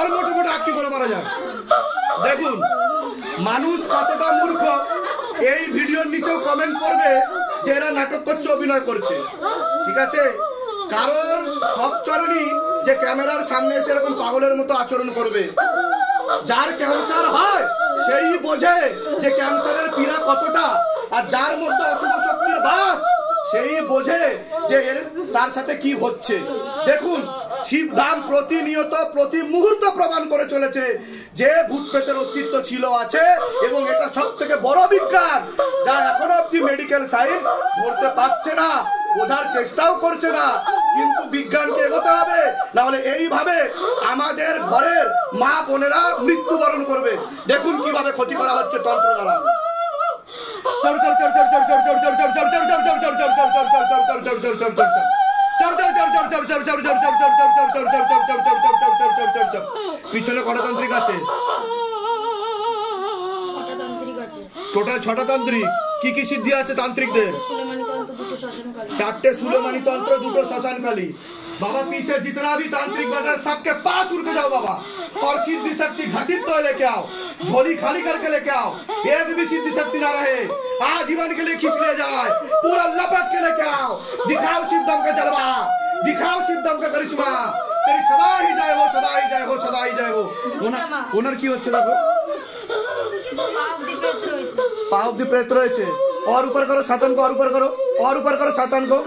আর মোটে মোটে আটটি করে মারা যায়। দেখুন মানুষ কতটা মূর্খ, এই ভিডিওর নিচেও কমেন্ট করবে যে এরা নাটক করছে, অভিনয় করছে, ঠিক আছে? কারণ সব চরণই যে ক্যামেরার সামনে এসে এরকম পাগলের মতো আচরণ করবে। যার ক্যান্সার হয় সেই বোঝে যে ক্যান্সারের পীড়া কতটা, আর যার মধ্যে অশুভ শক্তির বাস সেই বোঝে যে তার সাথে কি হচ্ছে। দেখুন শিবধাম প্রতিনিয়ত প্রতি মুহূর্ত প্রমাণ করে চলেছে যে ভূত প্রেতের অস্তিত্ব ছিল, আছে, এবং এটা সব থেকে বড় বিজ্ঞান যা এখনো অব্দি মেডিকেল সায়েন্স ধরতে পারছে না, বোঝার চেষ্টাও করছে না। কিন্তু বিজ্ঞানকে এগোতে হবে, না হলে এইভাবে আমাদের ঘরের মা বোনেরা মৃত্যুবরণ করবে। দেখুন কিভাবে ক্ষতি করা হচ্ছে তন্ত্র দ্বারা। পিছনে কটা তান্ত্রিক আছে? টোটাল 6টা তান্ত্রিক। কি কি সিদ্ধি আছে তান্ত্রিকদের? 4টে सुलेमानी तंत्र, 2 श्मशानकाली। बाबा पीछे जितना भी तांत्रिक बैठा सबके पास उड़ के जाओ बाबा, और सिद्धि शक्ति घसीट तो लेके आओ, झोली खाली करके लेके आओ। एक भी सिद्धि शक्ति ना रहे, आजीवन के लिए खींच ले जाए, पूरा लपेट के लेके आओ। दिखाओ शिवदम का जलवा, दिखाओ शिवदम का करिश्मा। तेरी सदा ही जय हो, सदा ही जय हो, सदा ही जय हो। ওনার কি হচ্ছে দেখো? पाव दी प्रेत রয়েছে। और ऊपर करो सातन को, और ऊपर करो, और ऊपर करो सातन को।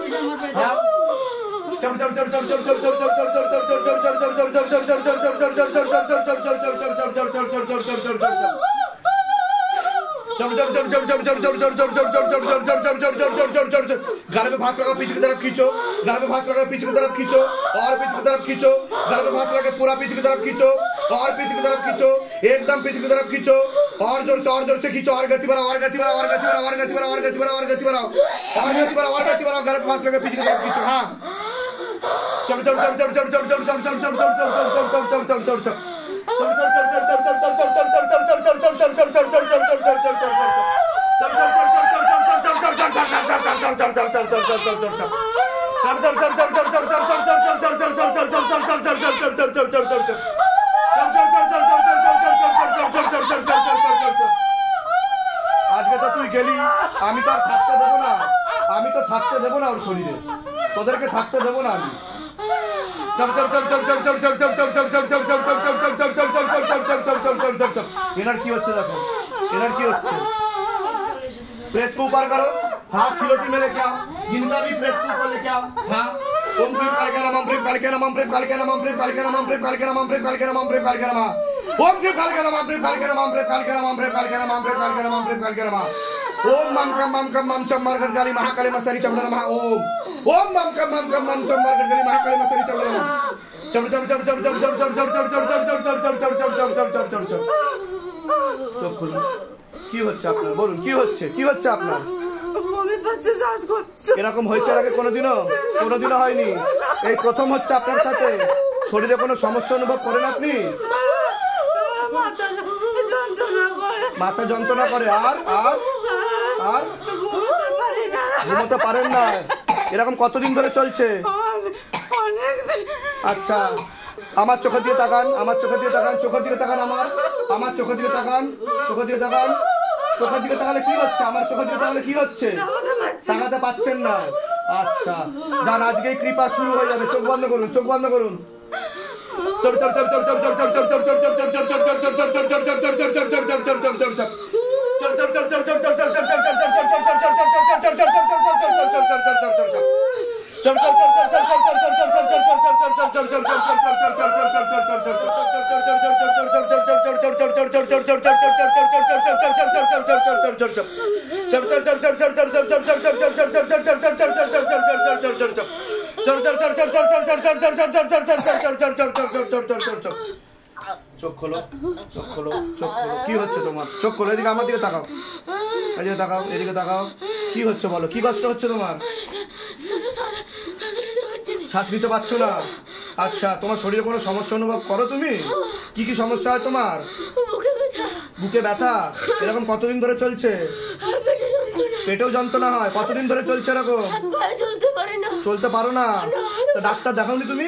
गले में फांस लगा, पीछे की तरफ खींचो, गले में फांस लगा, पीछे की तरफ खींचो, और पीछे की तरफ खींचो, गले में फांस लगा, पूरा पीछे की तरफ खींचो, और पीछे की तरफ खींचो, एकदम पीछे की तरफ खींचो, और जोर से खींचो, और गति बढ़ाओ, और गति बढ़ाओ, और गति बढ़ाओ, और गति बढ़ाओ, और गति बढ़ाओ, और गति बढ़ाओ, और गति बढ़ाओ, और गति बढ़ाओ, गले में फांस लगा, पीछे की तरफ खींचो। हाँ चल चल चल चल चल चल चल चल चल चल चल चल चल चल चल আজকে তো তুই গেলি, আমি তো আর থাকতে দেবো না, আমি তো থাকতে দেবো না ওর শরীরে, তোদেরকে থাকতে দেবো না আমি। এনার কি হচ্ছে দেখো, এনার কি হচ্ছে? प्रेत को ऊपर करो, हाथ खिलोटी में लेके आओ, जिनका भी प्रेत को ऊपर लेके आओ। हाँ ओम प्रेम कालके नमः, प्रेम कालके नमः, प्रेम कालके नमः, प्रेम कालके नमः, प्रेम कालके नमः, प्रेम कालके नमः, प्रेम कालके नमः, ओम प्रेम कालके नमः, प्रेम कालके नमः, प्रेम कालके नमः, प्रेम कालके नमः, प्रेम कालके नमः, प्रेम कालके नमः, ओम मम कम मम चम मरगट गाली महाकाली मसरी चमड़ नमः, ओम मम कम मरगट गाली महाकाली मसरी चमड़ नमः। चम चम चम चम चम चम चम चम चम चम चम चम चम चम चम चम चम चम चम। চোখ খুলুন, কি হচ্ছে আপনার? বলুন কি হচ্ছে, কি হচ্ছে আপনার? এরকম হয়েছে আগে কোনোদিনও? কোনোদিনও হয়নি, এই প্রথম হচ্ছে আপনার সাথে। শরীরে কোনো সমস্যা অনুভব করেন আপনি? মাথা যন্ত্রণা করে, আর আর আর ঘুমোতে পারেন না। এরকম কতদিন ধরে চলছে? আচ্ছা আমার চোখের দিকে তাকান, আমার চোখের দিকে তাকান, চোখের দিকে তাকান, আমার চোখের দিকে তাকান, চোখের দিকে তাকান। চোখের দিকে তাকালে কি হচ্ছে? আমার চোখের দিকে তাকালে কি হচ্ছে? তাকাতে পাচ্ছেন না। আচ্ছা যান, আজকেই কৃপা শুরু হয়ে যাবে। চোখ বন্ধ করুন, চোখ বন্ধ করুন। চোখ খোলো, চোখ খোলো, চোখ খোলো। কি হচ্ছে তোমার? চোখ খোলো, এদিকে আমার দিকে তাকাও, এদিকে তাকাও, এদিকে তাকাও। কি হচ্ছে বলো, কি কষ্ট হচ্ছে তোমার? শ্বাস নিতে পারছো না? আচ্ছা তোমার শরীরে কোনো সমস্যা অনুভব করো তুমি? কি কি সমস্যা হয় তোমার? বুকে ব্যথা। এরকম কতদিন ধরে চলছে? পেটেও যন্ত্রণা হয়। কতদিন ধরে চলছে এরকম? চলতে পারো না? তো ডাক্তার দেখাওনি তুমি?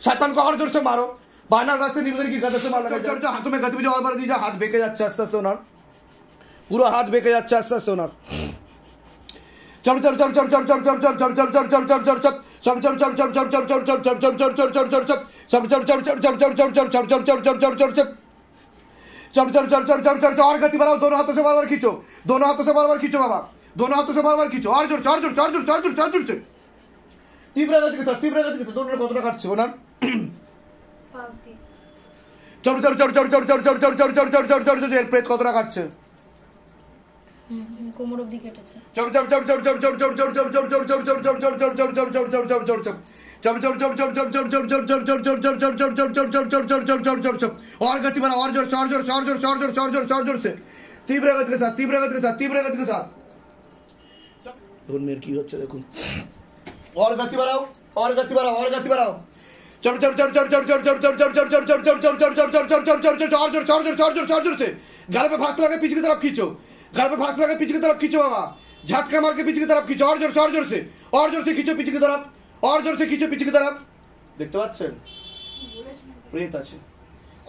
शैतान को और जोर से मारो बाना रास्ते निवेदन की गदे से मार लगा हाथों में गतिविधि और बढ़ दीजिए हाथ बेके जाচ্ছে আস্তে আস্তে ওনার পুরো হাত বেঁকে যাচ্ছে আস্তে আস্তে ওনার और गति बढ़ाओ दोनों हाथों से बार-बार खींचो दोनों हाथों से बार-बार खींचो बाबा दोनों हाथों से बार-बार खींचो और जोर से तीव्र गति के साथ दोनों कतटा काटছে ওনার প্রেত কতটা কাটছে কোমর অবধি কেটেছে और गति बढ़ाओ और जोर से तीव्र गति के साथ দেখুন মেয়ের কি হচ্ছে দেখুন और गति बढ़ाओ से गले पे फांस लगा पीछे की तरफ खींचो बाबा झटका मार के पीछे की तरफ खींचो और जोर से खींचो पीछे की तरफ দেখতে পাচ্ছেন প্রেত আছে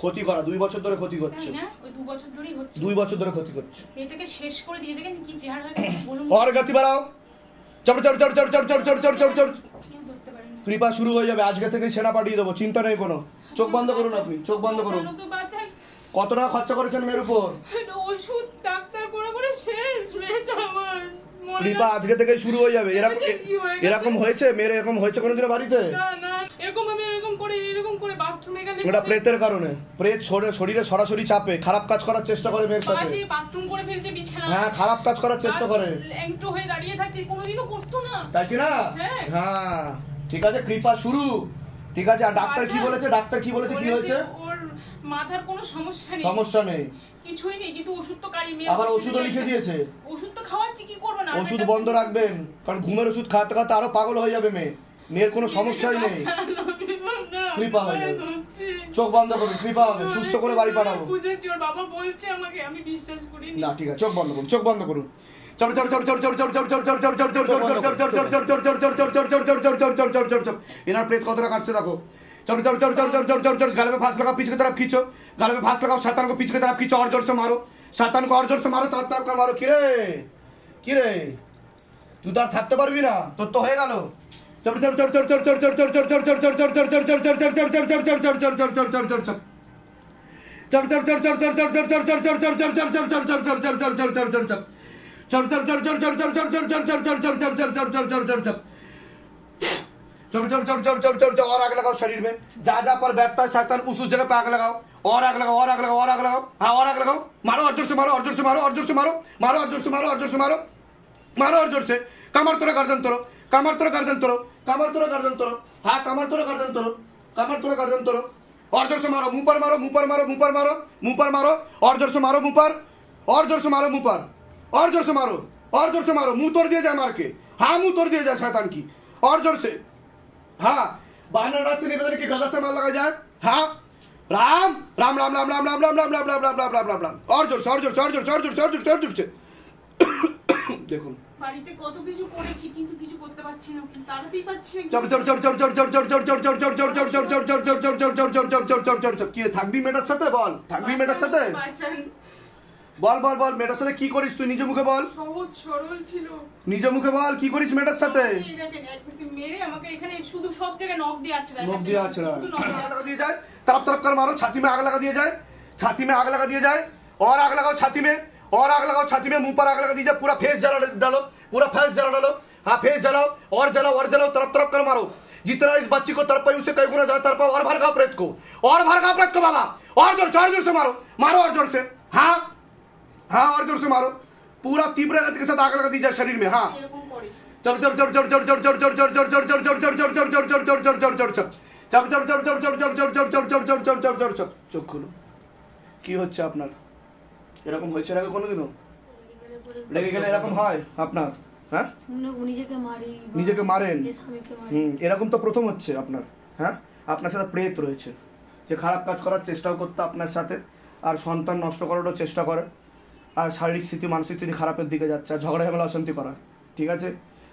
ক্ষতি করা 2 বছর ধরে ক্ষতি করছে না ওই 2 বছর ধরেই হচ্ছে 2 বছর ধরে ক্ষতি করছে এটাকে শেষ করে দিয়ে দেখেন কি চেহারা হয় বলুন और गति बढ़ाओ কৃপা শুরু হয়ে যাবে আজকে থেকে সেনা পাঠিয়ে দেবো চিন্তা নেই কোনো চোখ বন্ধ করুন আপনি কত টাকা খরচা করেছেন মেয়ের উপর ওষুধ ডাক্তার করে শেষ মেয়েটা আমার কৃপা আজকে থেকে শুরু হয়ে যাবে এরকম হয়েছে মেয়ের এরকম হয়েছে কোনোদিনও বাড়িতে না এরকম করে বাথরুমে গেলে এটা প্রেতের কারণে প্রেত শরীরে সরাসরি চাপে খারাপ কাজ করার চেষ্টা করে মেয়ের সাথে বাজে বাথরুম করে ফেলছে বিছানা হ্যাঁ খারাপ কাজ করার চেষ্টা করে ল্যাংটো হয়ে দাঁড়িয়ে থাকছে কোনোদিনও করতো না তাই কি না হ্যাঁ ঠিক আছে কৃপা শুরু ঠিক আছে আর ডাক্তার কি বলেছে কি হয়েছে ওর মাথার কোনো সমস্যা নেই কিছুই নেই কিন্তু ওষুধ তো কারি মেয়ে আবার ওষুধও লিখে দিয়েছে ওষুধ তো খাওয়াচ্ছি কি করব না ওষুধ বন্ধ রাখবেন কারণ ঘুমের ওষুধ খাওয়াতে আরো পাগল হয়ে যাবে মেয়ের কোনো সমস্যাই নেই কৃপা হয়ে যাবে চোখ বন্ধ করুন কৃপা হবে সুস্থ করে বাড়ি পাঠাবো বুঝেছি ওর বাবা বলছে আমাকে আমি বিশ্বাস করিনি না ঠিক আছে চোখ বন্ধ করুন এনার প্রেত কতটা কাটছে দেখো गले में फांस लगाओ पीछे की तरफ खींचो गले में फांस लगाओ शैतान को पीछे की तरफ खींचो और जोर से मारो शैतान को और जोर से मारो तरफ कर मारो किरे तू तो থাকতে পারবি না তোর তো হয়ে গেল और आग लगाओ शरीर में जा पर बैठता है शैतान उस जगह पे आग लगाओ और आग लगाओ हाँ और आग लगाओ मारो और जोर से मारो और जोर से कमर तोड़ो गर्दन तोड़ो हाँ कमर तोड़ो गर्दन तोड़ो और जोर से मारो मुंह पर मारो और जोर से मारो मुंह पर और जोर से मारो मुंह तोड़ दिया जाए मार के हाँ मुंह तोड़ दिया जाए शैतान की और जोर से हाँ बानर रात से निवेदन की गदा से मार लगा जाए हाँ राम राम राम राम राम राम राम राम राम राम राम राम राम राम राम और जोर से দেখুন বাড়িতে কত কিছু করেছি কিন্তু কিছু করতে পারছি না কিন্তু তাড়াতাড়ি পাচ্ছি না কি থাকবি মেয়েটার সাথে বল বল মেয়েটার সাথে কি করিস তুই নিজে মুখে বল সহজ সরল ছিল নিজে মুখে বল কি করিস মেয়েটার সাথে মেরে আমাকে এখানে শুধু সব জায়গায় নক দিয়ে আছে যায় तरफ कर मारो छाती में आग लगा दिया जाए और आग लगाओ छाती में मुंह पर आग लगा दी जाए पूरा फेस जला डालो हाँ फेस जलाओ और जलाओ तरफ कर मारो जितना इस बच्ची को तरफ उसे कई गुना ज्यादा तरफ और भड़काओ प्रेत को बाबा और जोर से मारो और जोर से हाँ और जोर से मारो पूरा तीव्र गति के साथ आग लगा दी जाए शरीर में हाँ চোখ খুলো কি হচ্ছে আপনার এরকম হয়েছে আগে কোনোদিনও রেগে গেলে এরকম হয় আপনার হ্যাঁ নিজেকে মারেন এরকম তো প্রথম হচ্ছে আপনার হ্যাঁ আপনার সাথে প্রেত রয়েছে যে খারাপ কাজ করার চেষ্টাও করতে আপনার সাথে আর সন্তান নষ্ট করারও চেষ্টা করে আর শারীরিক স্থিতি মানসিক স্থিতি খারাপের দিকে যাচ্ছে আর ঝগড়া ঝামেলা অশান্তি করা ঠিক আছে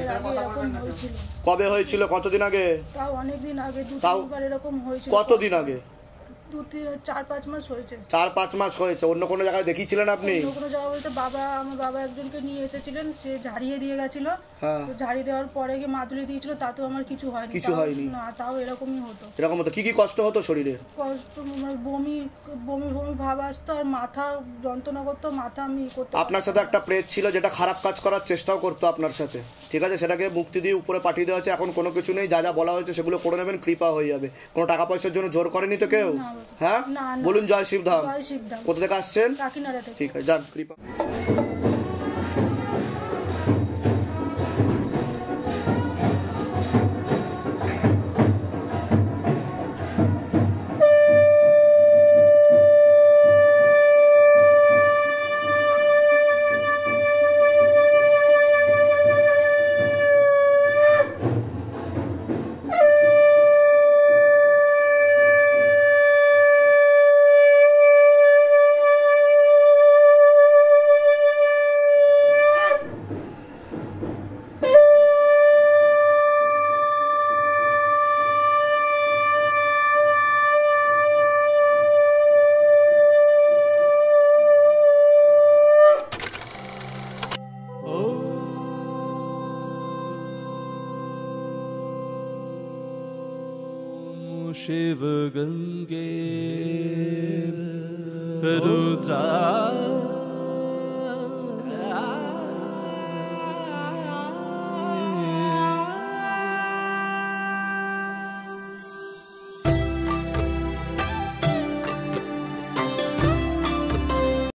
এর আগে এরকম হয়েছিল। কবে হয়েছিল, কতদিন আগে? তাও অনেকদিন আগে, তাও? 2-3 এরকম হয়েছিল। কতদিন আগে? 4-5 মাস হয়েছে। 4-5 মাস হয়েছে। অন্য কোনো জায়গায় দেখিয়েছিলেন আপনি? অন্য কোনো জায়গা বলতে আমার বাবা একজনকে নিয়ে এসেছিলেন, সে ঝাড়িয়ে দিয়ে গেছিল। হ্যাঁ। তো ঝাড়িয়ে দেওয়ার পরে গিয়ে মাদুলি দিয়েছিল, তাতেও আমার কিছু হয়নি। কিছু হয়নি? না, তাও এরকমই হতো। এরকম হতো? কি কি কষ্ট হতো শরীরে? কষ্ট মানে বমি বমি বমি ভাব আসতো, আর মাথা যন্ত্রণা করতো, মাথা আমি করতে। আপনার সাথে একটা প্রেত ছিল যেটা খারাপ কাজ করার চেষ্টাও করতো আপনার সাথে, ঠিক আছে? সেটাকে মুক্তি দিয়ে উপরে পাঠিয়ে দেওয়া হয়েছে। এখন কোনো কিছু নেই, যা যা বলা হয়েছে সেগুলো করে নেবেন, কৃপা হয়ে যাবে। কোনো টাকা পয়সার জন্য জোর করেনি তো কেউ? হ্যাঁ, বলুন জয় শিবধাম। জয় শিবধাম। কোথা থেকে আসছেন? কাকিনাড়া থেকে। ঠিক আছে, যান, কৃপা। शिव गंगे रुद्रा